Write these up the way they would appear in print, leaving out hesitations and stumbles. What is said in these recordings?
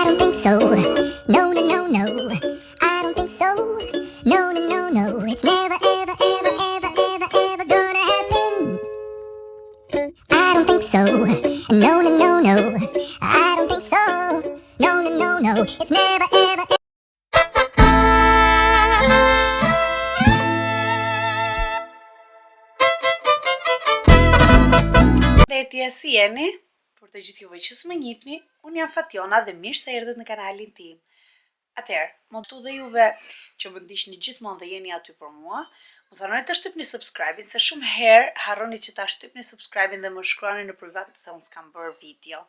I don't think so. No, no, no, no. I don't think so. No, no, no, no. It's never, ever, ever, ever, ever, ever gonna happen. I don't think so. No, no, no, no. I don't think so. No, no, no, no. It's never, ever, ever. Përshëndetje, si jeni? Për të gjithë juve që s'më njihni, unë jam Fationa dhe mirë se erdhët në kanalin tim. Atëherë, mund të dhe juve që më ndiqni gjithmonë dhe jeni aty për mua, mos harroni të shtypni subscribe-in se shumë herë harroni që ta shtypni subscribe-in dhe më shkruani në privat se unë s'kam bërë video.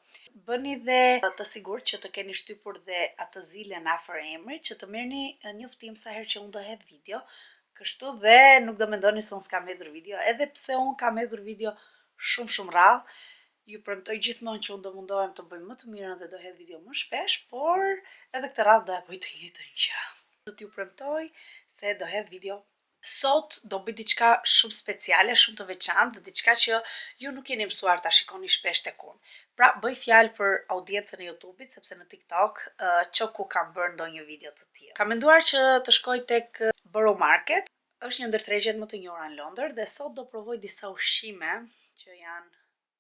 Bëni dhe të sigurt që të keni shtypur dhe atë zilën afër emrit që të merrni njoftim sa herë që unë do hedh video. Kështu dhe nuk do mendoni se unë s'kam hedhur video, edhe pse unë kam hedhur video shumë rrallë. Ju premtoj gjithmonë që unë do mundohem të bëj më të mirën dhe do hedh video më shpesh, por edhe këtë radhë do e bëj të njëjtën gjë. Do t'ju premtoj se do hedh video. Sot do bëj diçka shumë speciale, shumë të veçantë, dhe diçka që ju nuk jeni mësuar ta shikoni shpesh tek unë. Pra, bëj fjalë për audiencën e YouTube-it, sepse në TikTok çoku kam bërë ndonjë video të tillë. Kam menduar që të shkoj tek Borough Market. Është një ndër tregjet më të njohura në Londër dhe sot do provoj disa ushqime që janë,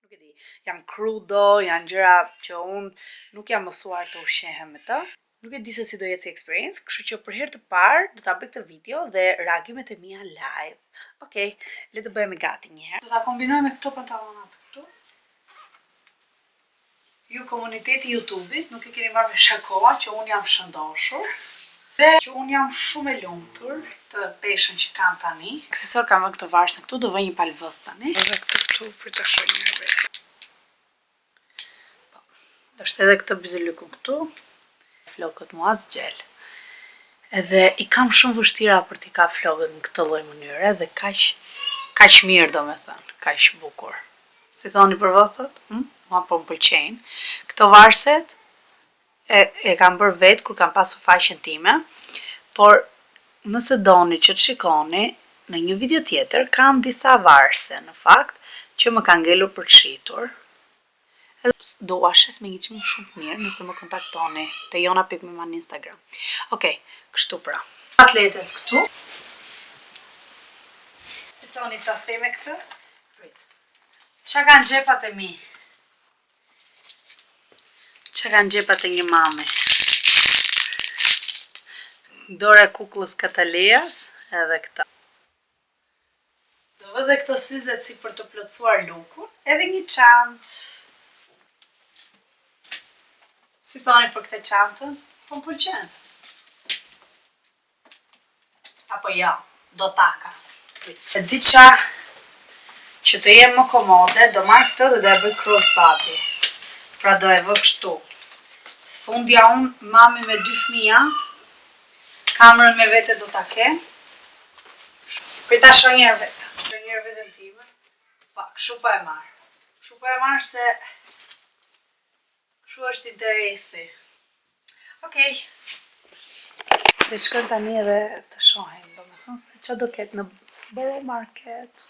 nuk e di, janë crudo, janë gjëra që unë nuk jam mësuar të ushqehem me të. Nuk e di se si do jetë si experience, kështu që për herë të parë do ta bëj këtë video dhe reagimet e mia live. Okej, le të bëhemi gati një herë. Do ta kombinoj me këto pantallonat këtu. Ju komuniteti YouTube-it nuk e keni marrë vesh akoma që unë jam shëndoshur. Dhe që unë jam shumë e lumtur të peshën që kam tani. Aksesor kam vënë këtë varsën këtu, do vë një palvëth tani. Edhe këtë këtu për të shënjë herë. Do shtë edhe këtë byzylykun këtu. Flokët mua zgjel. Edhe i kam shumë vështira për t'i ka flokët në këtë lloj mënyre dhe kaq mirë domethënë, kaq bukur. Si thoni për vëthët? Mua po më pëlqejnë. Këto varset e kam bërë vetë kur kam pasur faqen time, por nëse doni që të shikoni, në një video tjetër kam disa varse, në fakt, që më kanë ngelur për të shitur. Do washes me një çmim shumë të mirë nëse më kontaktoni te jona.mima në Instagram. Okej, kështu pra. Atletet këtu. Si thoni ta theme këtë? Prit. Çka kanë xhepat e mi? Që kanë gjepat e një mame. Dore kuklës Kataleas, edhe këta. Do vë dhe këto syzet si për të plotësuar lukun, edhe një çantë. Si thoni për këtë çantën? Po më pëlqen. Apo ja, do taka. E di qa që të jem më komode, do marrë këtë dhe do e bëj crossbody. Pra do e vë kështu. Fundja unë, mami me 2 fëmija, kamërën me vete do t'a kem. Prita shonjerë vete. Shonjerë vete në time. Pa, kështu pa e marë. Kështu pa e marë se kështu është interesi. Okej. Dhe shkojmë tani edhe të shohem, do me thënë se që do ketë në Borough Market.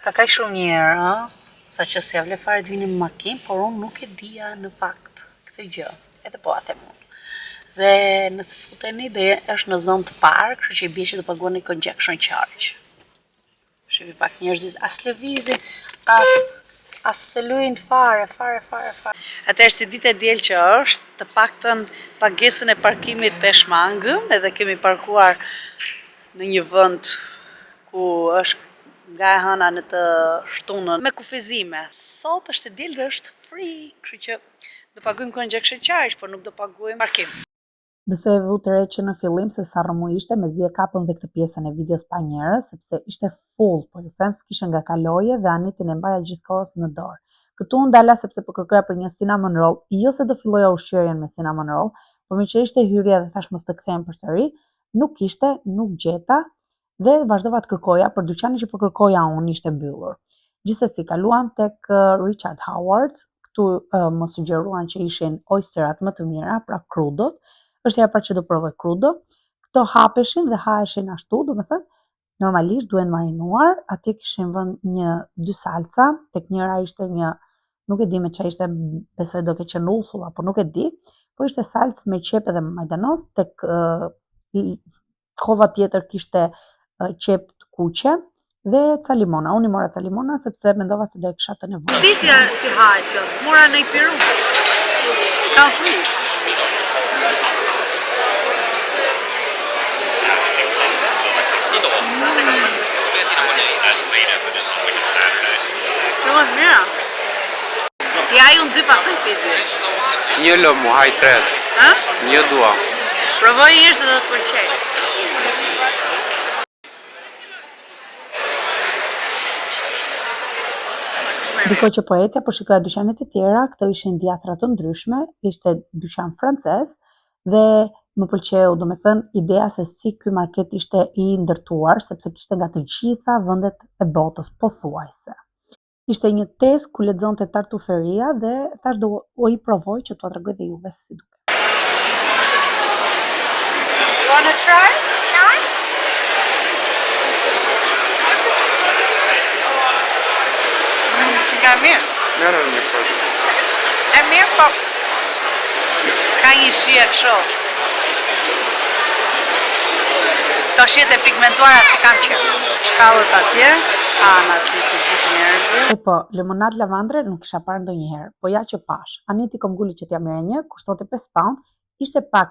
Ka kaj shumë njerës, sa që si avle fare të vini më makinë, por unë nuk e dija në fakt këtë gjë. Edhe po a them unë. Dhe nëse futeni dhe është në zonë të parë, kështu që i bie që të paguani congestion charge. Shifi pak njerëzis, as lëvizin, as se luajn fare. Atëherë si ditë e diel që është, të paktën pagesën e parkimit të shmangëm, edhe kemi parkuar në një vend ku është nga e hëna në të shtunën me kufizime. Sot është e diel dhe është free, kështu që do paguajmë congestion charge, por nuk do paguajmë parkim. Besoj e vu të re që në fillim se sa rëmu ishte, mezi e kapëm dhe këtë pjesën e videos pa njerëz, sepse ishte full, po ju them s'kishe nga kaloje dhe Anitin e mbaja gjithkohës në dorë. Këtu unë dala sepse po kërkoja për një cinnamon roll, jo se do filloja ushqyerjen me cinnamon roll, por mi që ishte hyrja dhe thash mos të kthehem përsëri, nuk ishte, nuk gjeta dhe vazhdova të kërkoja, për dyqani që po kërkoja unë ishte mbyllur. Gjithsesi kaluam tek Richard Howard's. Këtu më sugjeruan që ishin oysterat më të mira, pra crudot. Është herë parë që do provoj crudo. Këto hapeshin dhe haheshin ashtu, do me thënë, normalisht duhen marinuar. Atje kishin vënë 2 salca, tek njëra ishte një, nuk e di me çfarë ishte, besoj do ke qenë uthull apo nuk e di, po ishte salcë me qep edhe majdanos, tek kova tjetër kishte qep të kuqe dhe ca limona. Unë i mora ca limona sepse mendova se do e kisha të nevojë. Ti si hajt kjo? Smura në i piru? Kam frikë. Shumë mira. Ti ai unë dy pastaj ti dy. Një lë mu, haj 3. Ha? Një dua. Provoj njërë se do të pëlqej. Ndiko që po ecja, po shikoja dyqanet e tjera, këto ishin djatra të ndryshme, ishte dyqan francez dhe më pëlqeu, do me thënë, ideja se si ky market ishte i ndërtuar, sepse kishte nga të gjitha vendet e botës, pothuajse. Ishte një test ku lexonte tartuferia dhe thash do i provoj që t'ua tregoj dhe juve si duket. You wanna try? Nga mirë. Merë një për. E mirë, po ka një shije kështu. Këto shijet e pigmentuara si kam qenë. Shkallët atje, kanë aty të gjithë njerëzit. E po, limonad lavandre nuk kisha parë ndonjëherë, po ja që pash. Aniti Komgulli që t'ja merre një, kushtonte 5 pound, ishte pak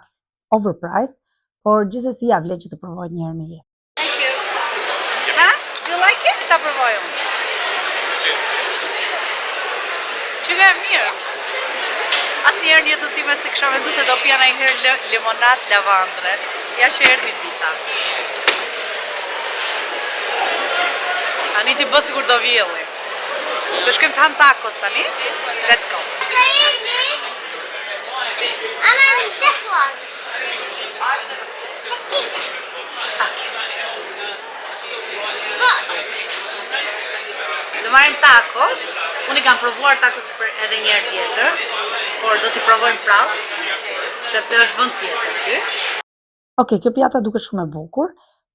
overpriced, por gjithsesi ja vlen që të provoj një herë në jetë. Thank you. Ha? Do you like it? Ta provoj unë. Që nga e mirë. Asnjëherë në jetën time se kisha menduar se do pija ndonjëherë limonad lavandre. Ja që erdhi dita. Aniti bë sigur do vjelli. Do shkojmë të ham tacos tani? Let's go. I'm having this one. Do marrim tacos. Unë i kam provuar tacos për edhe një herë tjetër, por do t'i provojmë prapë, sepse është vend tjetër ky. Okej, kjo pjata duket shumë e bukur,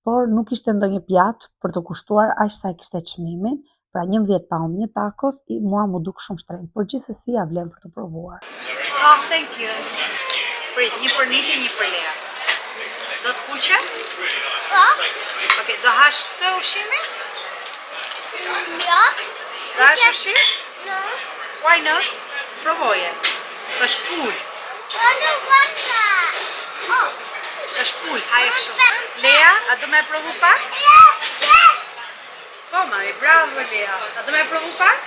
por nuk ishte ndonjë pjatë për të kushtuar aq sa e kishte çmimin, pra 11 pound një tacos, mua më duk shumë shtrenjtë, por gjithsesi ja vlen për të provuar. Oh, thank you. Prit, një për Niti, një për Lea. Do të kuqe? Po? Okej, do hash këtë ushqimi? Ja. Do hash ushqim? No. Why not? Provoje. Është pul. I don't want that. Oh. Është pul, haje kështu. Lea, a do me provu pak? Yes. Po, mami, bravo Lea. A do me provu pak?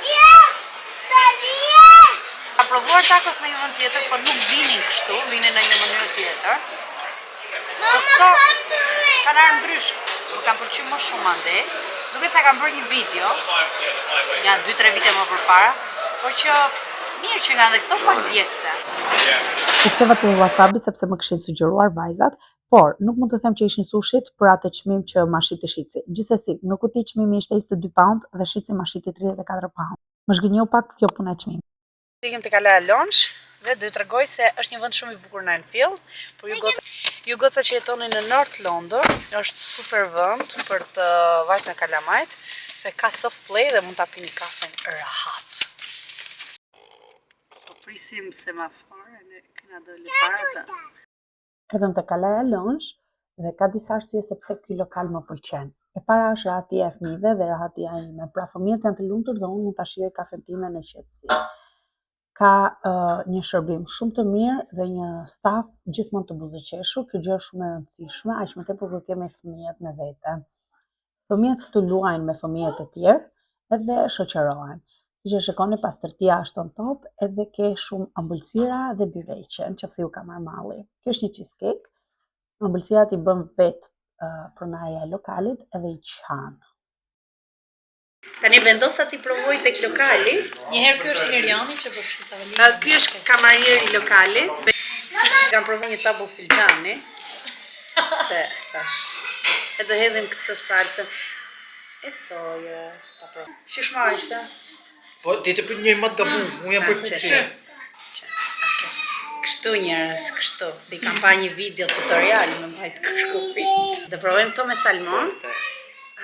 Yes. Daddy, yes. Kam provuar tacos në një vend tjetër, por nuk vinin kështu, vinin në një mënyrë tjetër. Mama, këto come to it. kanë ardhur ndryshë. Më kam pëlqyer më shumë ande. Duket se kam bërë një video, ja 2-3 vite më përpara, por që mirë që nga dhe këto pak djegse. U ktheva te wasabi sepse më kishin sugjeruar vajzat, por nuk mund të them që ishin sushit për atë çmim që ma shiti shici. Gjithsesi, në kuti çmimi ishte 22 pound dhe shici ma shiti 34 pound. Më zgënjeu pak kjo puna e çmimit. Ikim te Kala Lonsh dhe do t'ju tregoj se është një vend shumë i bukur në Enfield, por ju goca që jetoni në North London, është super vend për të vajt në kalamajt, se ka soft play dhe mund ta pini kafen rahat. Po prisim semaforë, ne kena dole para të. Edhem te Kalaja Lonsh dhe ka disa arsye sepse ky lokal më pëlqen. E para është rahatia e fëmijëve dhe rahatia ime. Pra fëmijët janë të lumtur dhe unë mund ta shijoj kafen time në qetësi. Ka një shërbim shumë të mirë dhe një staf gjithmonë të buzëqeshur, kjo gjë është shumë e rëndësishme, aq më tepër kur kemi fëmijët me vete. Fëmijët këtu luajnë me fëmijët e tjerë edhe shoqërohen. Siç e shikoni, pastërtia është on top, edhe ke shumë ëmbëlsira dhe bireqe, nëse ju ka marrë malli. Kjo është një cheesecake. Ëmbëlsirat i bën vetë pronarja e lokalit edhe i qan. Tani vendosa ti provoj tek lokali. Njëherë ky është Liriani që përfshit tavolinë. Ky është kamarieri i lokalit. Kam provuar një tabull filxhani. Se tash. E do hedhim këtë salcën e sojës. Ta provoj. Çish më ishte? Po, ti të pyet një më të gabuar, unë jam për kuqe. Kështu njerëz, kështu. Si kam pa një video tutorial me mbajt shkupi. Do provojmë këto me salmon.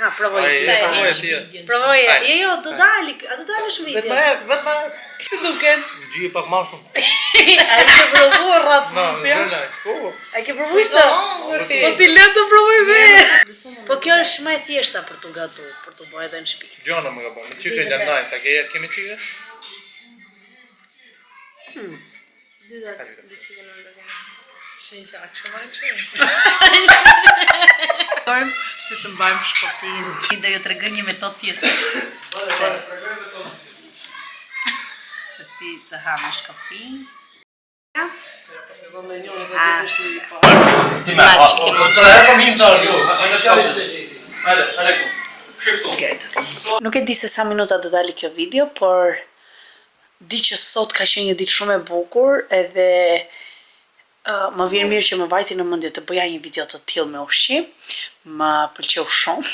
Ha, provoje. Sa e heq videon. Provoje. Jo, do dalësh video. Vetëm Si duken? Gjije pak ma shumë. Ai ke provuar rracë Na, smupja? vëllai. Po. Ai ke provuar këtë? Po ti le të provoj me. Po kjo është më e thjeshta për tu gatu, për tu bërë edhe në shtëpi. Gjona më ka bën. Çike janë nice, a kemi çike? Si të mbajmë shkopin. Ti do ju tregoj një metodë tjetër. Se si të hamë shkopin. Nuk e di se sa minuta do dali kjo video, por di që sot ka qenë një ditë shumë e bukur edhe më vjen mirë që më vajti në mendje të bëja një video të tillë me ushqim. Më pëlqeu shumë,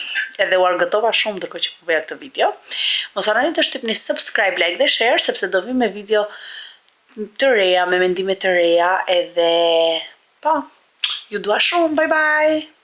edhe u argëtova shumë ndërkohë që po bëja këtë video. Mos harroni të shtypni subscribe, like dhe share sepse do vi me video të reja, me mendime të reja edhe po, ju dua shumë, bye bye.